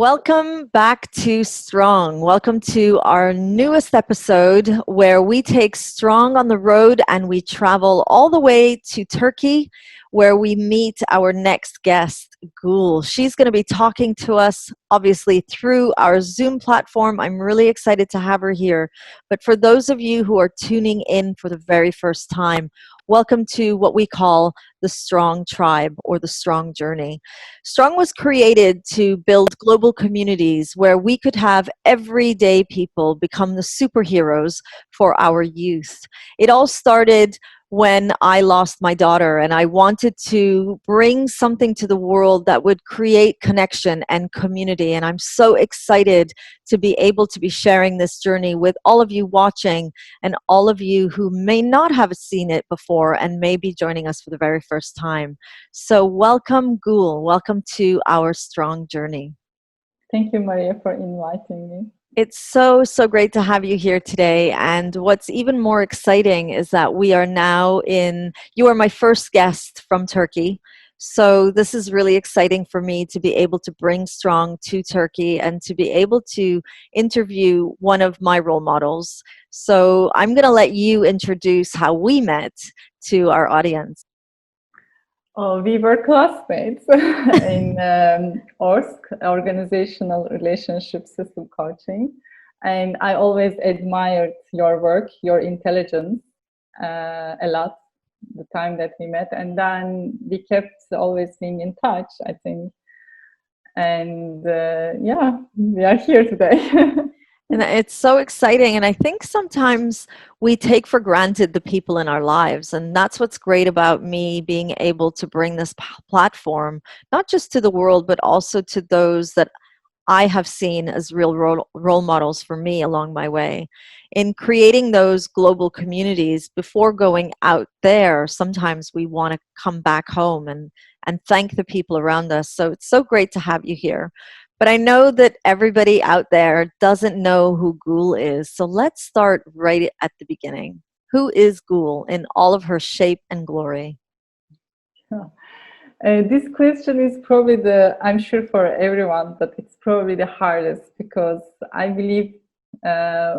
Welcome back to Strong. Welcome to our newest episode where we take Strong on the road and we travel all the way to Turkey where we meet our next guest, Gul. She's going to be talking to us, obviously, through our Zoom platform. I'm really excited to have her here. But for those of you who are tuning in for the very first time, welcome to what we call the Strong Tribe or the Strong Journey. Strong was created to build global communities where we could have everyday people become the superheroes for our youth. It all started when I lost my daughter, and I wanted to bring something to the world that would create connection and community. And I'm so excited to be able to be sharing this journey with all of you watching and all of you who may not have seen it before and may be joining us for the very first time. So welcome, Gul. Welcome to our Strong Journey. Thank you, Maria, for inviting me. It's so great to have you here today. And what's even more exciting is that we are now you are my first guest from Turkey. So this is really exciting for me to be able to bring Strong to Turkey and to be able to interview one of my role models. So I'm going to let you introduce how we met to our audience. Oh, we were classmates in ORSC, Organizational Relationship System Coaching. And I always admired your work, your intelligence a lot, the time that we met. And then we kept always being in touch, I think. And yeah, we are here today. And it's so exciting. And I think sometimes we take for granted the people in our lives. And that's what's great about me being able to bring this platform, not just to the world, but also to those that I have seen as real role models for me along my way. In creating those global communities, before going out there, sometimes we want to come back home and thank the people around us. So it's so great to have you here. But I know that everybody out there doesn't know who Gul is. So let's start right at the beginning. Who is Gul in all of her shape and glory? This question is probably I'm sure for everyone, but it's probably the hardest because I believe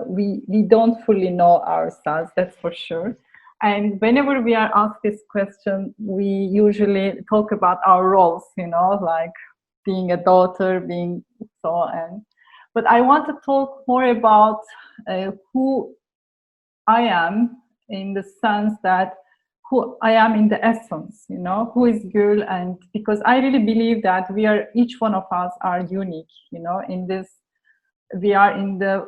we don't fully know ourselves, that's for sure. And whenever we are asked this question, we usually talk about our roles, like being a daughter, being so on. But I want to talk more about who I am in the sense that who I am in the essence, who is Gul, and because I really believe that each one of us are unique, in this, we are in the,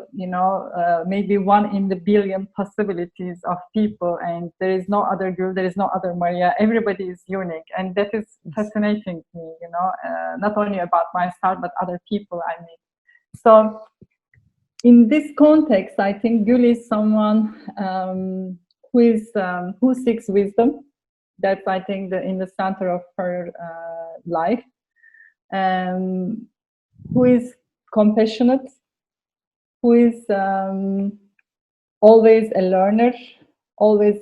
maybe one in the billion possibilities of people, and there is no other Gul, there is no other Maria, everybody is unique, and that is fascinating to me, not only about myself, but other people I meet. So in this context, I think Gul is someone who seeks wisdom. That's, I think, in the center of her life. Who is compassionate, who is always a learner, always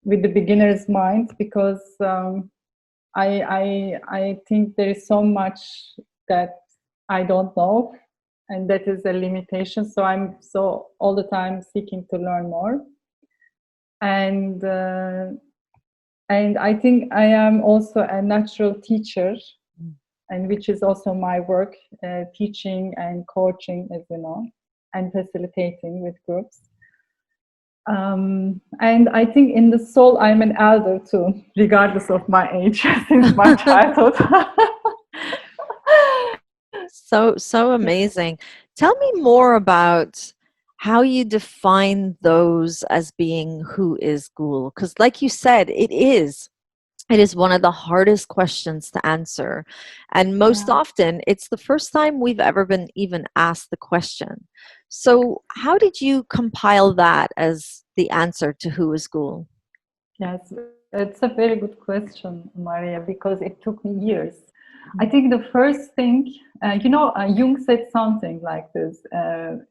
with the beginner's mind, because I think there is so much that I don't know, and that is a limitation. So I'm all the time seeking to learn more. And I think I am also a natural teacher, and which is also my work, teaching and coaching, as you know, and facilitating with groups. And I think in the soul, I'm an elder too, regardless of my age, since my childhood. So amazing. Tell me more about how you define those as being who is Gul, because like you said, it is one of the hardest questions to answer, and most often it's the first time we've ever been even asked the question. So how did you compile that as the answer to who is Gul? Yes, it's a very good question, Maria, because it took me years. I think the first thing, Jung said something like this.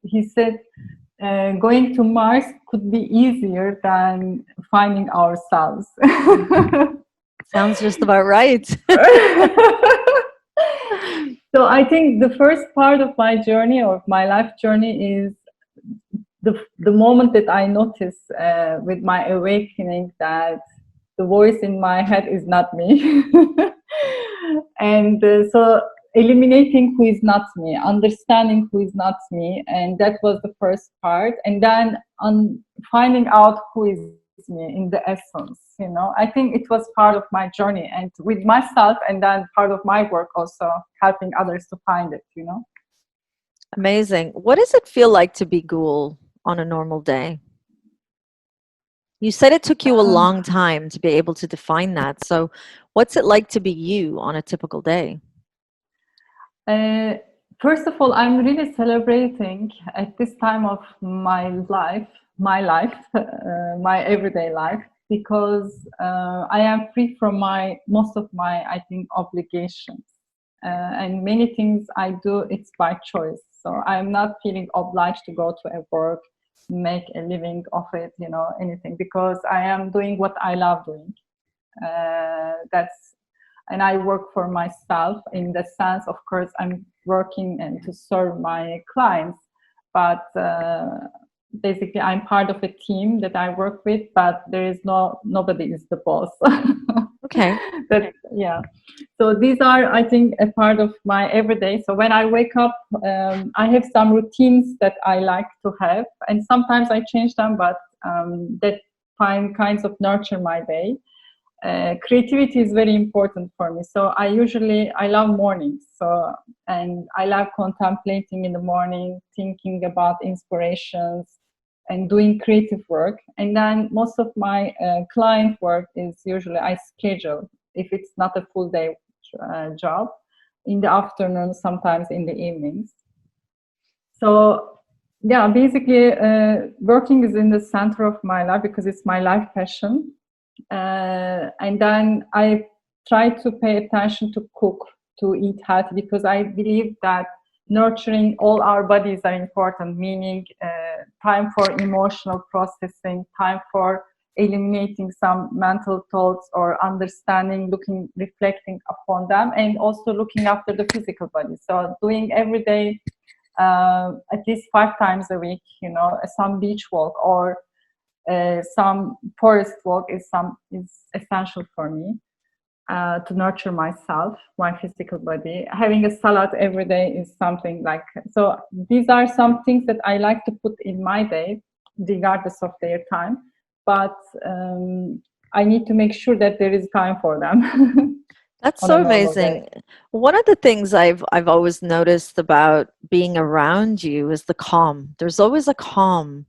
He said, going to Mars could be easier than finding ourselves. Sounds just about right. So I think the first part of my journey or my life journey is the moment that I notice with my awakening that the voice in my head is not me. And so eliminating who is not me, understanding who is not me, and that was the first part. And then on finding out who is me in the essence, I think it was part of my journey and with myself, and then part of my work also helping others to find it. Amazing. What does it feel like to be Gul on a normal day? You said it took you a Um, long time to be able to define that. So, what's it like to be you on a typical day? Uh, First of all, I'm really celebrating at this time of my life, my everyday life, because I am free from my most of my, I think, obligations, and many things I do it's by choice. So I'm not feeling obliged to go to a work, make a living of it, anything, because I am doing what I love doing. That's And I work for myself in the sense, of course, I'm working and to serve my clients, but basically I'm part of a team that I work with, but there is nobody is the boss. Okay. That yeah. So these are, I think, a part of my everyday. So when I wake up, I have some routines that I like to have, and sometimes I change them, but that find kinds of nurture my day. Creativity is very important for me, so I love mornings, and I love contemplating in the morning, thinking about inspirations and doing creative work. And then most of my client work is usually I schedule, if it's not a full day job, in the afternoon, sometimes in the evenings. So yeah, basically working is in the center of my life because it's my life passion. And then I try to pay attention to cook, to eat healthy, because I believe that nurturing all our bodies are important, meaning time for emotional processing, time for eliminating some mental thoughts or understanding, looking, reflecting upon them, and also looking after the physical body. So doing every day, at least 5 times a week, some beach walk or some forest walk is essential for me to nurture myself, my physical body. Having a salad every day is something like so. These are some things that I like to put in my day, regardless of their time. But I need to make sure that there is time for them That's on a so normal day. amazing. One of the things I've always noticed about being around you is the calm. There's always a calm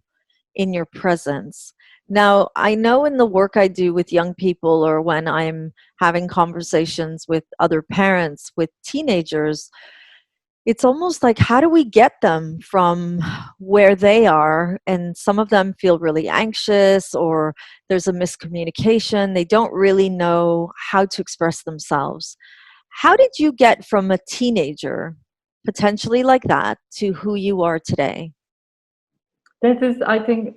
in your presence. Now, I know in the work I do with young people or when I'm having conversations with other parents with teenagers, it's almost like how do we get them from where they are? And some of them feel really anxious or there's a miscommunication. They don't really know how to express themselves. How did you get from a teenager, potentially like that, to who you are today? That is, I think,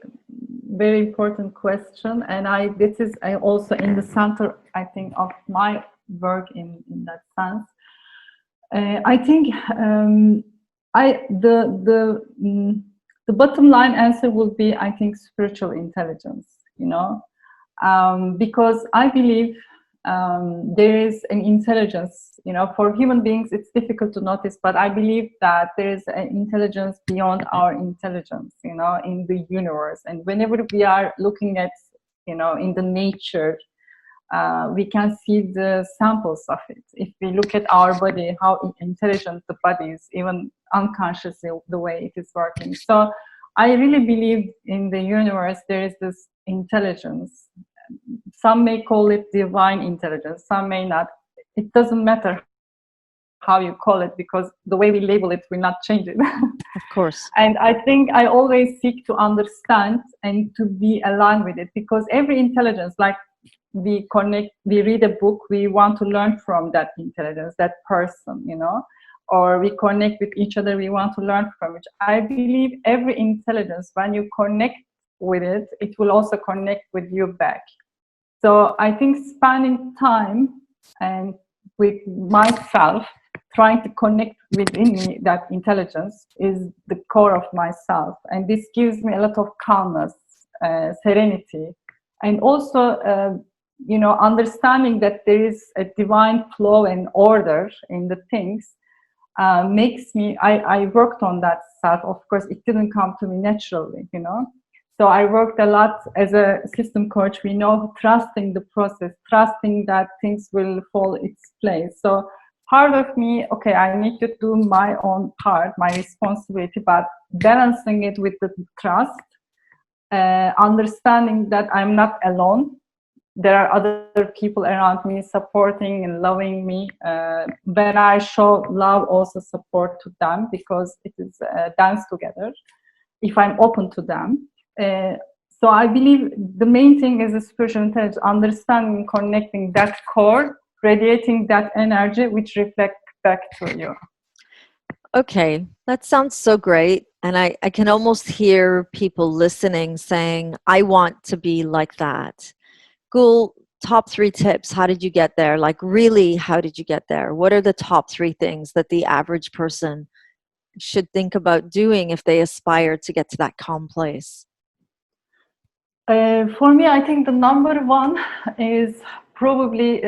very important question, and this is also in the center, I think, of my work in that sense. I think I the bottom line answer would be, I think, spiritual intelligence. Because I believe there is an intelligence. For human beings, it's difficult to notice, but I believe that there is an intelligence beyond our intelligence. In the universe, and whenever we are looking at, in the nature, we can see the samples of it. If we look at our body, how intelligent the body is, even unconsciously, the way it is working. So I really believe in the universe there is this intelligence. Some may call it divine intelligence, some may not. It doesn't matter how you call it, because the way we label it will not change it. Of course. And I think I always seek to understand and to be aligned with it, because every intelligence, like we read a book, we want to learn from that intelligence, that person, or we connect with each other, we want to learn from it. I believe every intelligence, when you connect with it, it will also connect with you back. So I think spending time and with myself trying to connect within me, that intelligence is the core of myself. And this gives me a lot of calmness, serenity, and also, understanding that there is a divine flow and order in the things makes me, I worked on that self. Of course, it didn't come to me naturally, So I worked a lot as a system coach. We know trusting the process, trusting that things will fall its place. So part of me, okay, I need to do my own part, my responsibility, but balancing it with the trust, understanding that I'm not alone. There are other people around me supporting and loving me. When I show love, also support to them, because it is a dance together, if I'm open to them. So I believe the main thing is the spiritual intelligence, understanding, connecting that core, radiating that energy, which reflects back to you. Okay, that sounds so great. And I can almost hear people listening saying, I want to be like that. Gul, top 3 tips. How did you get there? Like, really, how did you get there? What are the top 3 things that the average person should think about doing if they aspire to get to that calm place? For me, I think the number one is probably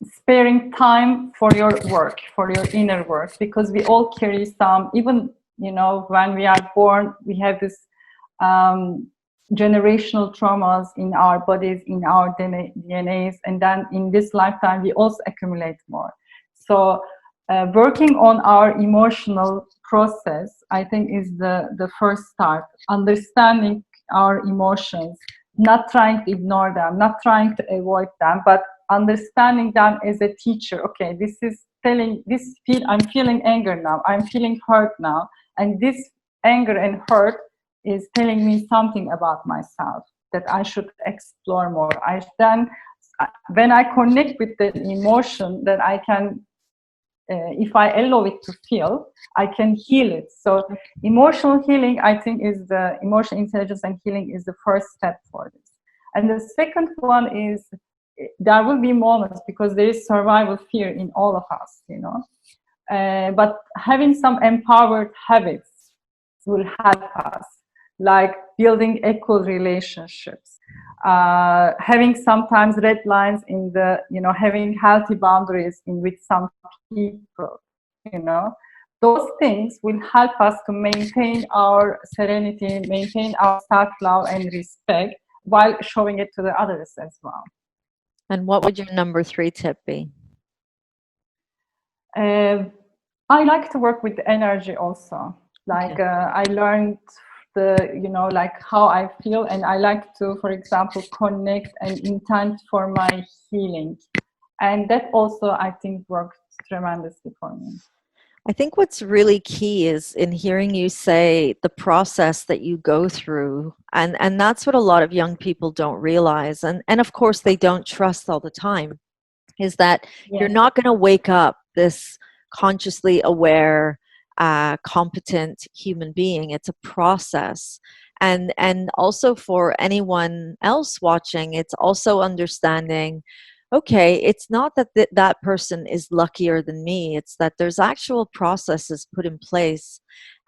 sparing time for your work, for your inner work, because we all carry some, even, when we are born, we have this generational traumas in our bodies, in our DNAs, and then in this lifetime, we also accumulate more. So working on our emotional process, I think, is the first start. Understanding our emotions, not trying to ignore them, not trying to avoid them, but understanding them as a teacher. Okay, this is telling, I'm feeling anger now, I'm feeling hurt now, and this anger and hurt is telling me something about myself that I should explore more. When I connect with the emotion, then I can, if I allow it to feel, I can heal it. So emotional healing, I think, is the emotional intelligence and healing is the first step for this. And the second one is, there will be moments, because there is survival fear in all of us, but having some empowered habits will help us, like building equal relationships, having sometimes red lines in the, having healthy boundaries with some people, those things will help us to maintain our serenity, maintain our self-love and respect, while showing it to the others as well. And what would your number 3 tip be? I like to work with the energy also. Like, Okay. I learned like how I feel, and I like to, for example, connect and intend for my healing. And that also, I think, works tremendously for me. I think what's really key is in hearing you say the process that you go through, and that's what a lot of young people don't realize, and of course they don't trust all the time, is that you're Yeah. not going to wake up this consciously aware, competent human being. It's a process. And also for anyone else watching, it's also understanding, okay, it's not that that person is luckier than me. It's that there's actual processes put in place.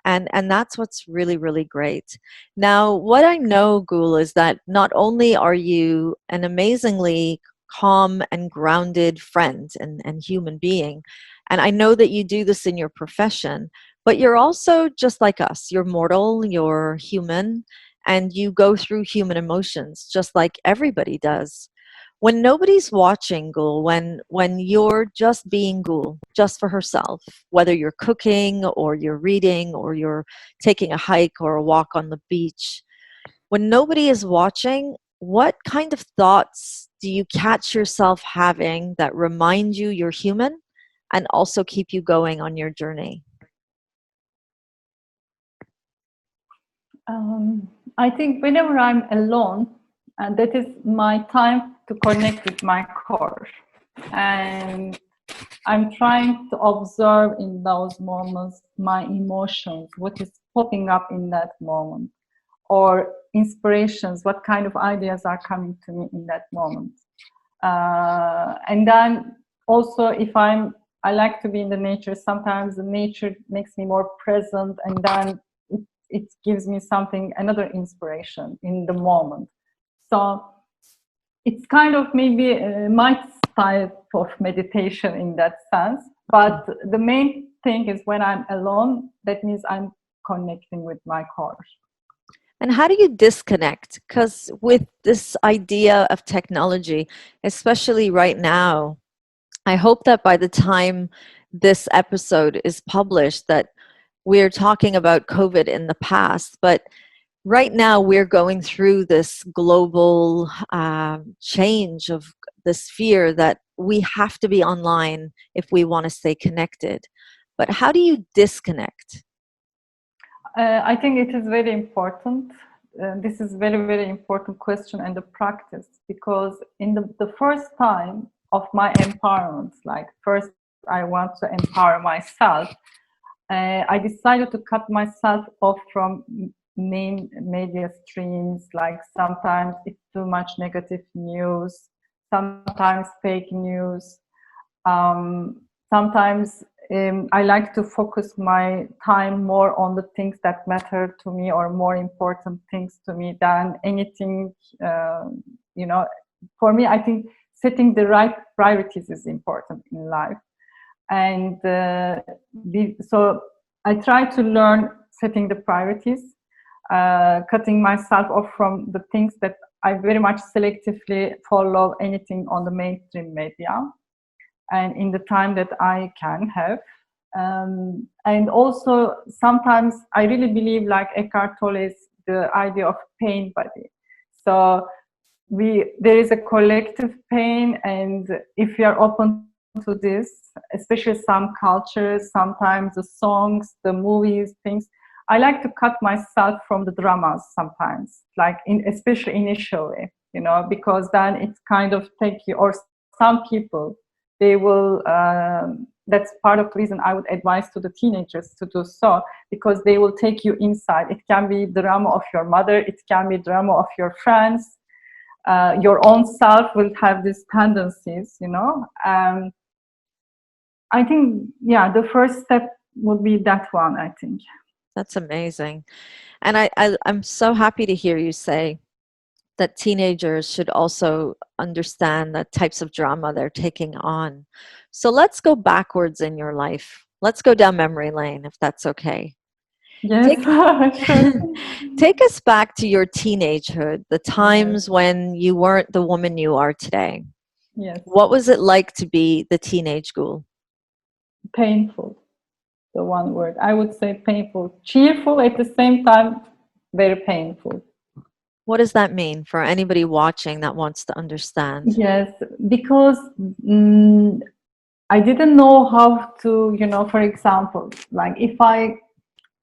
And that's what's really, really great. Now, what I know, Gul, is that not only are you an amazingly calm and grounded friend and human being, and I know that you do this in your profession, but you're also just like us. You're mortal, you're human, and you go through human emotions just like everybody does. When nobody's watching, Gul, when you're just being Gul, just for herself, whether you're cooking or you're reading or you're taking a hike or a walk on the beach, when nobody is watching, what kind of thoughts do you catch yourself having that remind you you're human and also keep you going on your journey? I think whenever I'm alone, and that is my time to connect with my core, and I'm trying to observe in those moments my emotions, what is popping up in that moment, or inspirations, what kind of ideas are coming to me in that moment. And then also, if I'm I like to be in the nature. Sometimes the nature makes me more present, and then it gives me something, another inspiration in the moment. So it's kind of maybe my type of meditation in that sense. But the main thing is when I'm alone, that means I'm connecting with my core. And how do you disconnect? Because with this idea of technology, especially right now, I hope that by the time this episode is published, that we're talking about COVID in the past, but right now we're going through this global change of this fear that we have to be online if we want to stay connected. But how do you disconnect? I think it is very important. This is very, very important question and the practice, because in the first time of my empowerment, like first I want to empower myself, I decided to cut myself off from main media streams. Like sometimes it's too much negative news, sometimes fake news. Sometimes I like to focus my time more on the things that matter to me, or more important things to me than anything. You know, for me, I think setting the right priorities is important in life. And so I try to learn setting the priorities, cutting myself off from the things that I very much selectively follow anything on the mainstream media, and in the time that I can have. And also sometimes I really believe, like Eckhart Tolle's, the idea of pain body. So there is a collective pain, and if we are open to this, especially some cultures, sometimes the songs, the movies, things, I like to cut myself from the dramas sometimes, like especially initially, because then it's kind of take you, or some people, they will, that's part of the reason I would advise to the teenagers to do so, because they will take you inside. It can be drama of your mother, it can be drama of your friends, your own self will have these tendencies, I think, yeah, the first step would be that one, I think. That's amazing. And I'm so happy to hear you say that teenagers should also understand the types of drama they're taking on. So let's go backwards in your life. Let's go down memory lane, if that's okay. Yes, Take, sure. take us back to your teenagehood, the Yes, times when you weren't the woman you are today. yes. What was it like to be the teenage Gul? Painful, the one word. I would say painful. Cheerful at the same time, very painful. What does that mean for anybody watching that wants to understand? Yes, because I didn't know how to, for example, like if I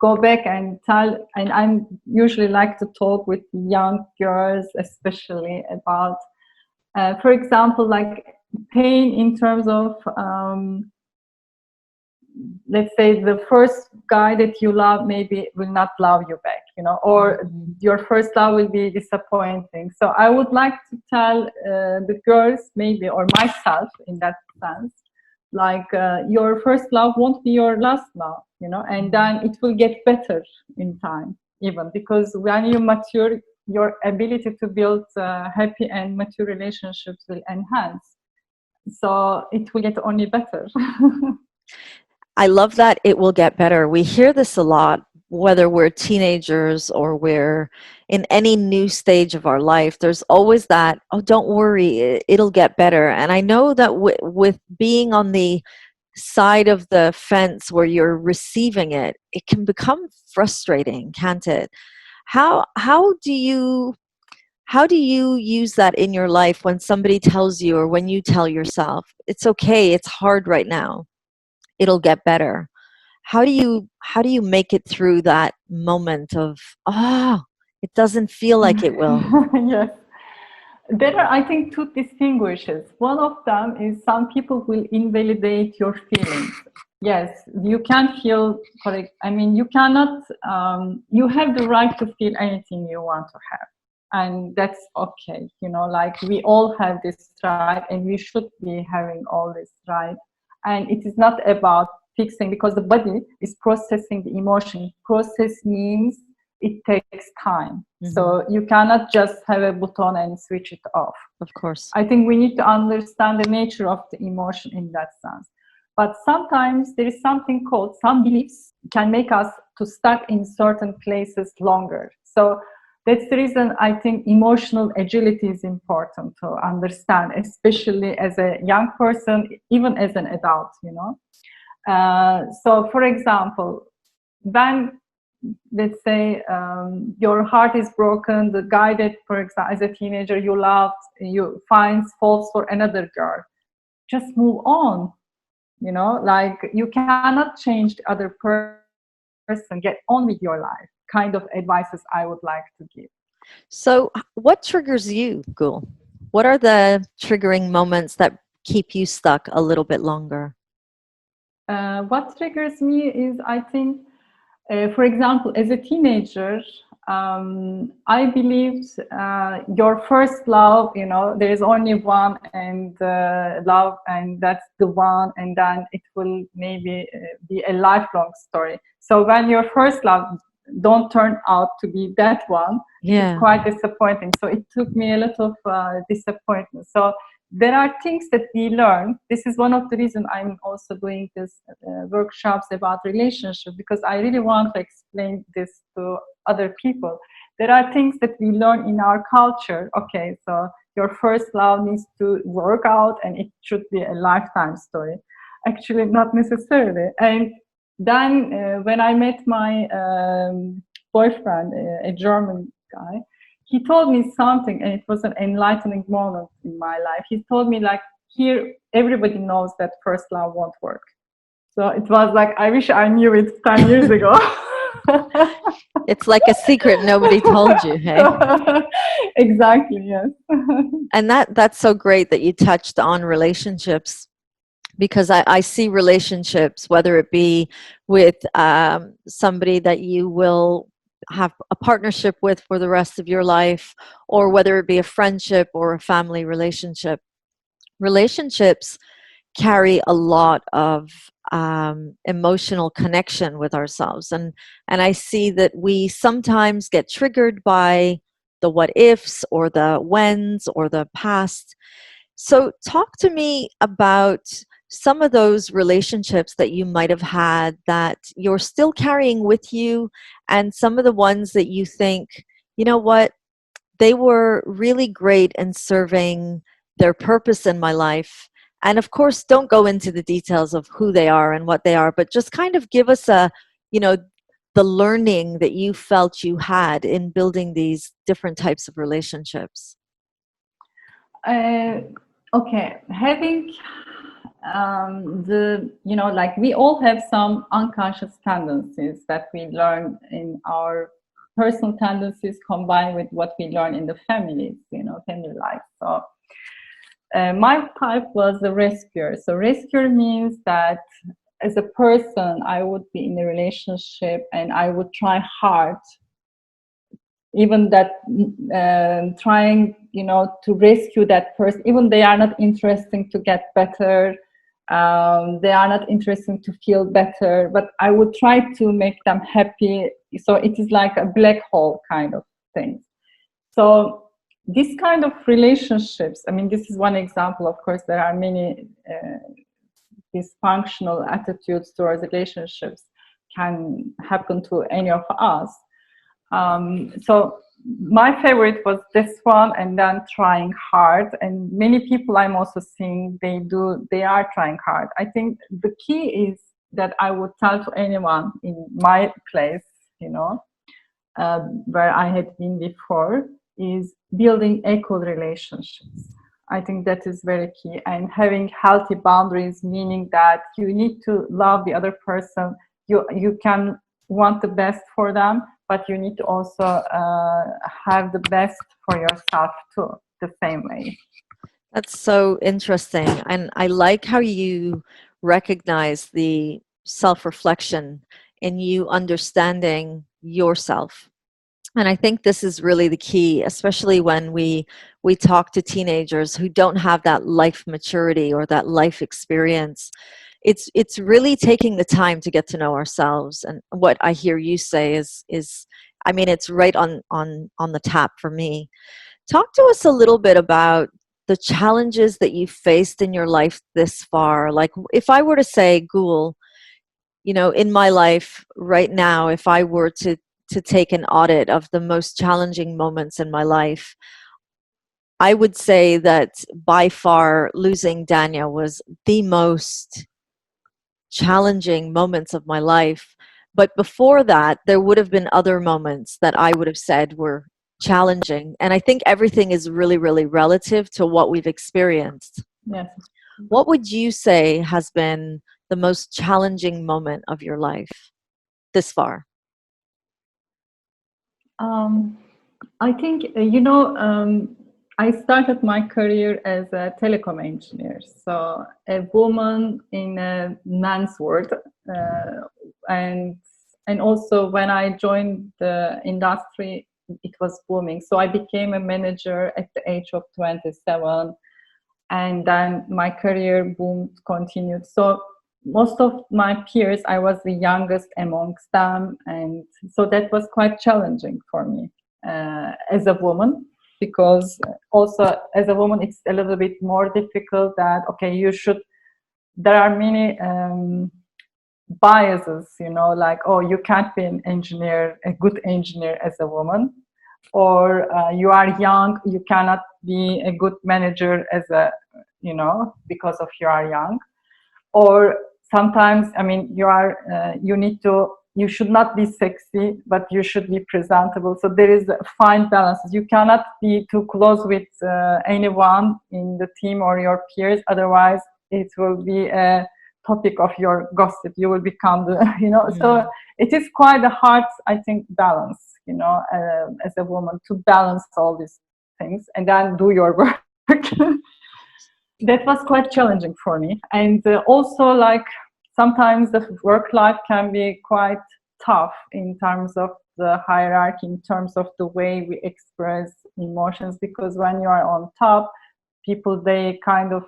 go back and tell, and I'm usually like to talk with young girls, especially about, for example, like pain in terms of, let's say the first guy that you love maybe will not love you back, or your first love will be disappointing. So I would like to tell the girls maybe, or myself in that sense, like your first love won't be your last love, and then it will get better in time, even because when you mature, your ability to build happy and mature relationships will enhance. So it will get only better. I love that it will get better. We hear this a lot, whether we're teenagers or we're in any new stage of our life. There's always that, oh, don't worry, it'll get better. And I know that with being on the side of the fence where you're receiving it, it can become frustrating, can't it? How do you use that in your life when somebody tells you, or when you tell yourself, it's okay, it's hard right now, it'll get better? How do you make it through that moment of, it doesn't feel like it will? Yes. There are, I think, two distinguishes. One of them is some people will invalidate your feelings. Yes, you can feel correct. I mean, you cannot, you have the right to feel anything you want to have. And that's okay. Like we all have this right, and we should be having all this right. And it is not about fixing, because the body is processing the emotion. Process means it takes time. So you cannot just have a button and switch it off. Of course. I think we need to understand the nature of the emotion in that sense. But sometimes there is something called, some beliefs can make us to stuck in certain places longer. So that's the reason I think emotional agility is important to understand, especially as a young person, even as an adult, you know. So for example, when, let's say, your heart is broken, the guy that, for example, as a teenager you loved, you finds faults for another girl, just move on. You know, like, you cannot change the other person, get on with your life, kind of advices I would like to give. So what triggers you, Gul? What are the triggering moments that keep you stuck a little bit longer? What triggers me is, I think, for example, as a teenager, I believed your first love, you know, there is only one, and love, and that's the one, and then it will maybe be a lifelong story. So when your first love don't turn out to be that one, it's quite disappointing. So it took me a lot of disappointment. So there are things that we learn. This is one of the reasons I'm also doing this workshops about relationship, because I really want to explain this to other people. There are things that we learn in our culture. Okay, so your first love needs to work out and it should be a lifetime story. Actually, not necessarily. And then when I met my boyfriend, a German guy, he told me something, and it was an enlightening moment in my life. He told me, like, here, everybody knows that first love won't work. So it was like, I wish I knew it 10 years ago. It's like a secret nobody told you, hey? Exactly, yes. And that's so great that you touched on relationships, because I see relationships, whether it be with somebody that you will have a partnership with for the rest of your life, or whether it be a friendship or a family relationship. Relationships carry a lot of emotional connection with ourselves, and I see that we sometimes get triggered by the what ifs or the whens or the past. So talk to me about some of those relationships that you might have had that you're still carrying with you, and some of the ones that you think, you know what, they were really great in serving their purpose in my life. And of course, don't go into the details of who they are and what they are, but just kind of give us a, you know, the learning that you felt you had in building these different types of relationships. Uh, okay, having like, we all have some unconscious tendencies that we learn in our personal tendencies, combined with what we learn in the families, you know, family life. So my type was the rescuer. So rescuer means that as a person, I would be in a relationship and I would try hard, even that trying, you know, to rescue that person, even they are not interesting to get better, they are not interesting to feel better, but I would try to make them happy. So it is like a black hole kind of thing. So this kind of relationships, I mean, this is one example. Of course, there are many dysfunctional attitudes towards relationships can happen to any of us. So my favorite was this one, and then trying hard. And many people I'm also seeing, they are trying hard. I think the key is that I would tell to anyone in my place, you know, where I had been before, is building equal relationships. I think that is very key. And having healthy boundaries, meaning that you need to love the other person. You can want the best for them, but you need to also have the best for yourself too, the same way. That's so interesting. And I like how you recognize the self-reflection in you understanding yourself. And I think this is really the key, especially when we talk to teenagers who don't have that life maturity or that life experience, it's really taking the time to get to know ourselves. And what I hear you say is I mean, it's right on the tap for me. Talk to us a little bit about the challenges that you've faced in your life this far. Like, if I were to say, Gul, in my life right now, if I were to take an audit of the most challenging moments in my life, I would say that by far losing Danya was the most challenging moments of my life. But before that, there would have been other moments that I would have said were challenging. And I think everything is really, really relative to what we've experienced. Yes. What would you say has been the most challenging moment of your life this far? Um, I think, I started my career as a telecom engineer. So a woman in a man's world. And and also when I joined the industry, it was booming. So I became a manager at the age of 27. And then my career boom continued. So most of my peers, I was the youngest amongst them, and so that was quite challenging for me as a woman, because also as a woman it's a little bit more difficult. That okay, you should, there are many biases, like, oh, you can't be an engineer, a good engineer as a woman, or you are young, you cannot be a good manager as a, because of you are young. Or sometimes, I mean, you should not be sexy, but you should be presentable. So there is a fine balance. You cannot be too close with anyone in the team or your peers, otherwise it will be a topic of your gossip. You will become the, so it is quite a hard, I think, balance, as a woman, to balance all these things and then do your work. That was quite challenging for me. And also, like, sometimes the work life can be quite tough in terms of the hierarchy, in terms of the way we express emotions, because when you are on top, people, they kind of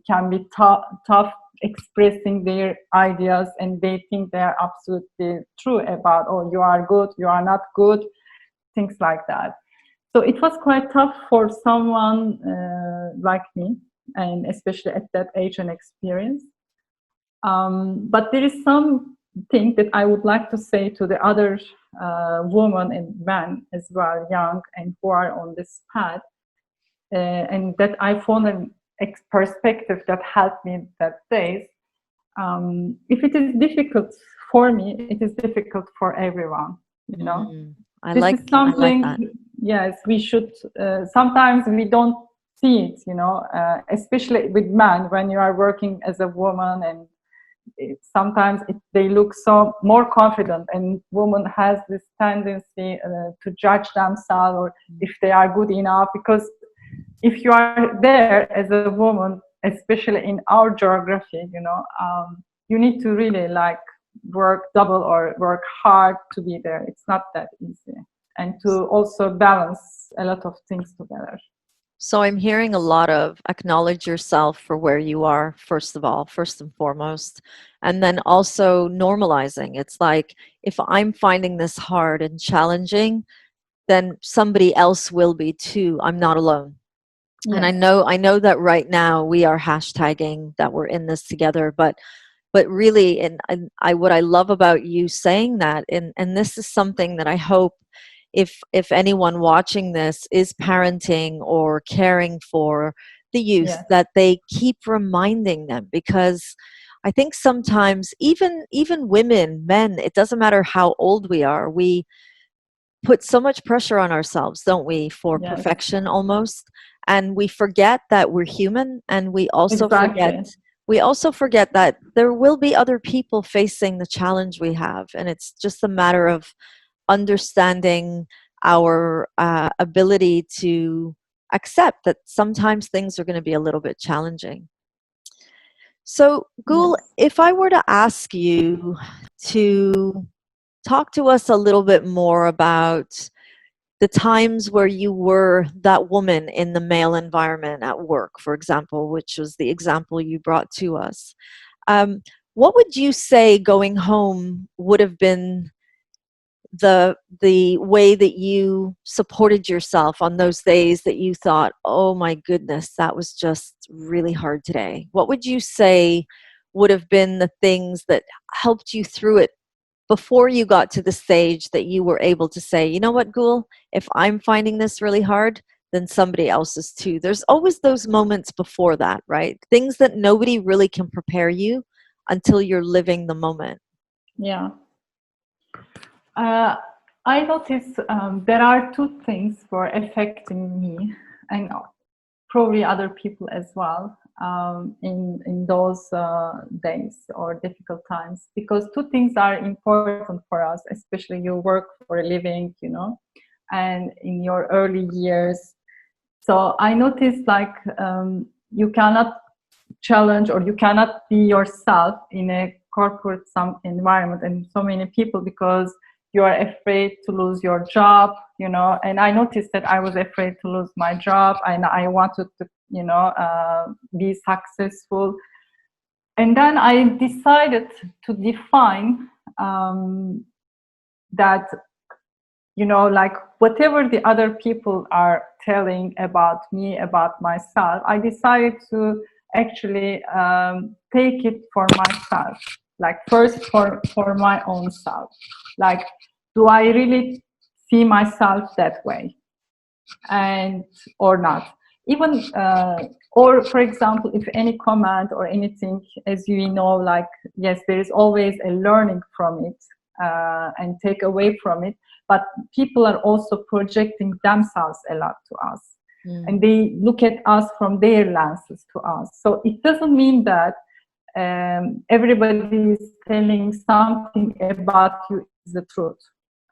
can be tough expressing their ideas, and they think they are absolutely true about, oh, you are good, you are not good, things like that. So it was quite tough for someone like me, and especially at that age and experience. But there is something that I would like to say to the other women and men as well, young and who are on this path, and that I found an perspective that helped me that days. If it is difficult for me, it is difficult for everyone. This is I like that. something. Yes, we should. Sometimes we don't see it. Especially with men, when you are working as a woman, and sometimes they look so more confident, and woman has this tendency to judge themselves, or if they are good enough, because if you are there as a woman, especially in our geography, you need to really like work double or work hard to be there. It's not that easy, and to also balance a lot of things together. So I'm hearing a lot of acknowledge yourself for where you are, first of all, first and foremost, and then also normalizing. It's like, if I'm finding this hard and challenging, then somebody else will be too. I'm not alone. And Yes. I know that right now we are hashtagging that we're in this together, but really, and I what I love about you saying that, and this is something that I hope, if anyone watching this is parenting or caring for the youth, Yes. that they keep reminding them, because I think sometimes even women, men, it doesn't matter how old we are, we put so much pressure on ourselves, don't we, for Yes. perfection almost, and we forget that we're human, and Exactly. we also forget that there will be other people facing the challenge we have, and it's just a matter of understanding our ability to accept that sometimes things are going to be a little bit challenging. So, Gul, Yes. if I were to ask you to talk to us a little bit more about the times where you were that woman in the male environment at work, for example, which was the example you brought to us. Um, what would you say going home would have been the way that you supported yourself on those days that you thought, oh my goodness, that was just really hard today? What would you say would have been the things that helped you through it before you got to the stage that you were able to say, you know what, Gul, if I'm finding this really hard, then somebody else is too? There's always those moments before that, right? Things that nobody really can prepare you until you're living the moment. Yeah. Uh, I notice there are two things were affecting me and probably other people as well in those days or difficult times, because two things are important for us, especially you work for a living, you know, and in your early years. So I noticed like you cannot challenge or you cannot be yourself in a corporate some environment and so many people, because you are afraid to lose your job, you know. And I noticed that I was afraid to lose my job and I wanted to, you know, be successful. And then I decided to define that, you know, like whatever the other people are telling about me, about myself, I decided to actually take it for myself. Like first for my own self. Like, do I really see myself that way? And or not? Even or for example, if any comment or anything, as you know, like yes, there is always a learning from it and take away from it, but people are also projecting themselves a lot to us, and they look at us from their lenses to us. So it doesn't mean that everybody is telling something about you is the truth.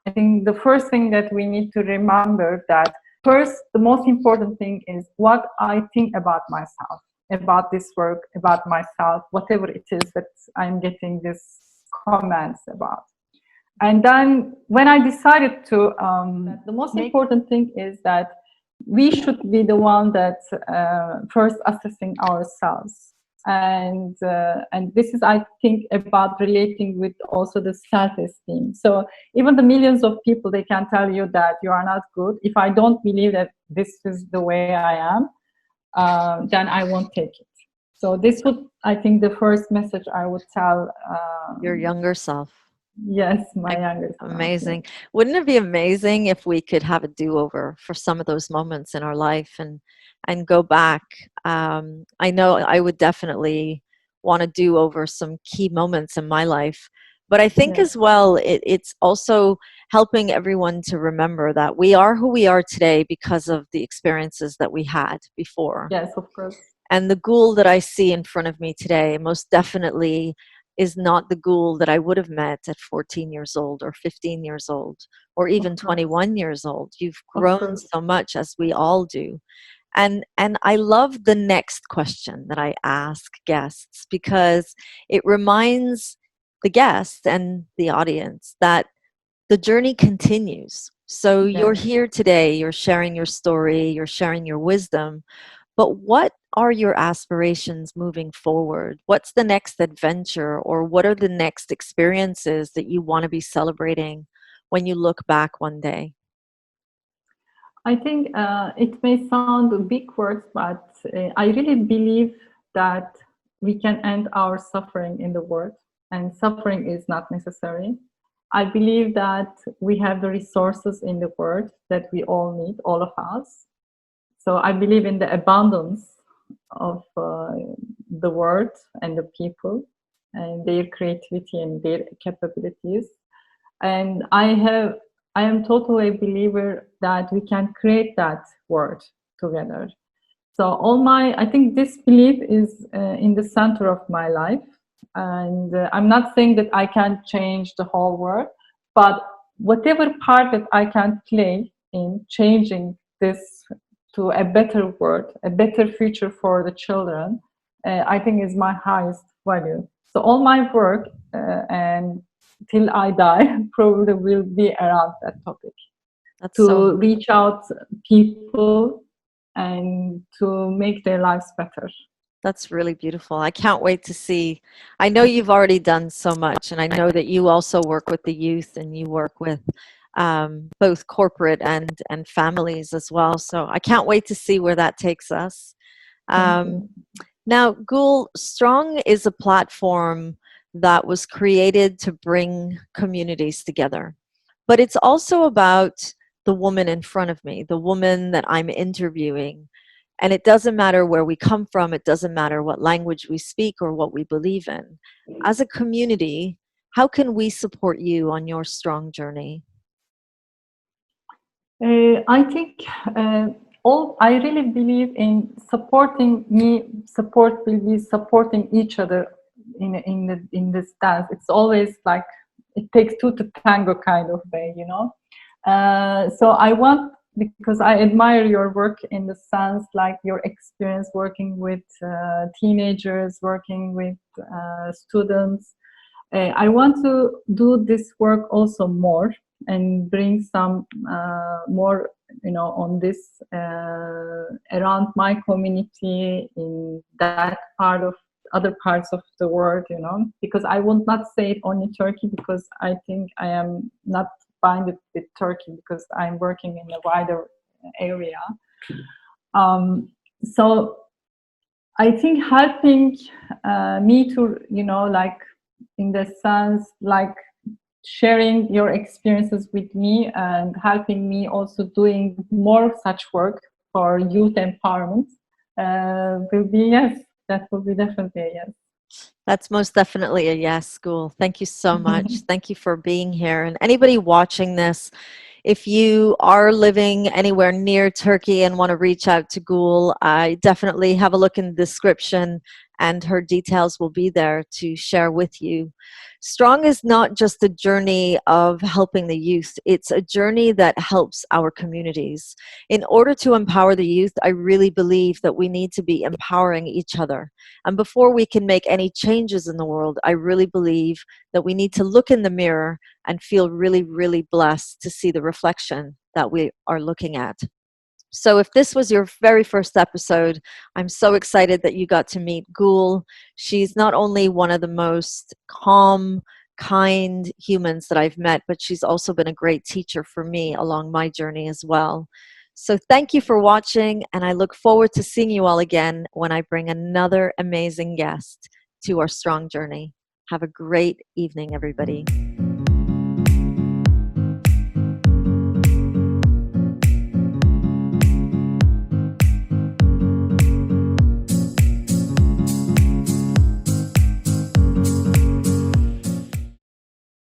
I think the first thing that we need to remember that first, the most important thing is what I think about myself, about this work, about myself, whatever it is that I'm getting these comments about. And then when I decided to, the most important thing is that we should be the one that first assessing ourselves. And this is, I think, about relating with also the self-esteem. So even the millions of people, they can tell you that you are not good. If I don't believe that this is the way I am, then I won't take it. So this would, I think, the first message I would tell Your younger self. yes, my younger self. Amazing. Wouldn't it be amazing if we could have a do-over for some of those moments in our life and go back? I know I would definitely want to do over some key moments in my life, but I think Yes, as well it's also helping everyone to remember that we are who we are today because of the experiences that we had before. yes, of course, And the Gul that I see in front of me today most definitely is not the Gul that I would have met at 14 years old or 15 years old or of even course, 21 years old. You've of grown course. so much, as we all do. And I love the next question that I ask guests, because it reminds the guest and the audience that the journey continues. So you're Yes. here today, you're sharing your story, you're sharing your wisdom, but what are your aspirations moving forward? What's the next adventure, or what are the next experiences that you want to be celebrating when you look back one day? I think it may sound big words, but I really believe that we can end our suffering in the world, and suffering is not necessary. I believe that we have the resources in the world that we all need, all of us. So I believe in the abundance of the world and the people and their creativity and their capabilities. And I am totally a believer that we can create that world together. So I think this belief is in the center of my life. And I'm not saying that I can change the whole world, but whatever part that I can play in changing this to a better world, a better future for the children, I think is my highest value. So all my work and till I die probably will be around that topic, That's so to reach out people and to make their lives better. That's really beautiful. I can't wait to see. I know you've already done so much, and I know that you also work with the youth and you work with both corporate and families as well. So I can't wait to see where that takes us. Thank Um, you. Now, Gul, Strong is a platform that was created to bring communities together. But it's also about the woman in front of me, the woman that I'm interviewing. And it doesn't matter where we come from, it doesn't matter what language we speak or what we believe in. As a community, how can we support you on your strong journey? I think all I really believe in supporting me. Support will be supporting each other in this dance. It's always like it takes two to tango kind of way, you know. So I want, because I admire your work in the sense like your experience working with teenagers, working with students. I want to do this work also more and bring some more, you know, on this around my community in that part of other parts of the world, you know, because I will not say it only Turkey, because I think I am not binded with Turkey because I'm working in a wider area. So I think helping me to, you know, like in the sense like sharing your experiences with me and helping me also doing more such work for youth empowerment will be yes. That will be definitely a yes. That's most definitely a yes, School. Thank you so much. Thank you for being here. And anybody watching this, if you are living anywhere near Turkey and want to reach out to Gul, I definitely have a look in the description and her details will be there to share with you. Strong is not just a journey of helping the youth, it's a journey that helps our communities. In order to empower the youth, I really believe that we need to be empowering each other. And before we can make any changes in the world, I really believe that we need to look in the mirror and feel really, really blessed to see the reflection that we are looking at. So, if this was your very first episode, I'm so excited that you got to meet Gul. She's not only one of the most calm, kind humans that I've met, but she's also been a great teacher for me along my journey as well. So, thank you for watching, and I look forward to seeing you all again when I bring another amazing guest to our strong journey. Have a great evening, everybody.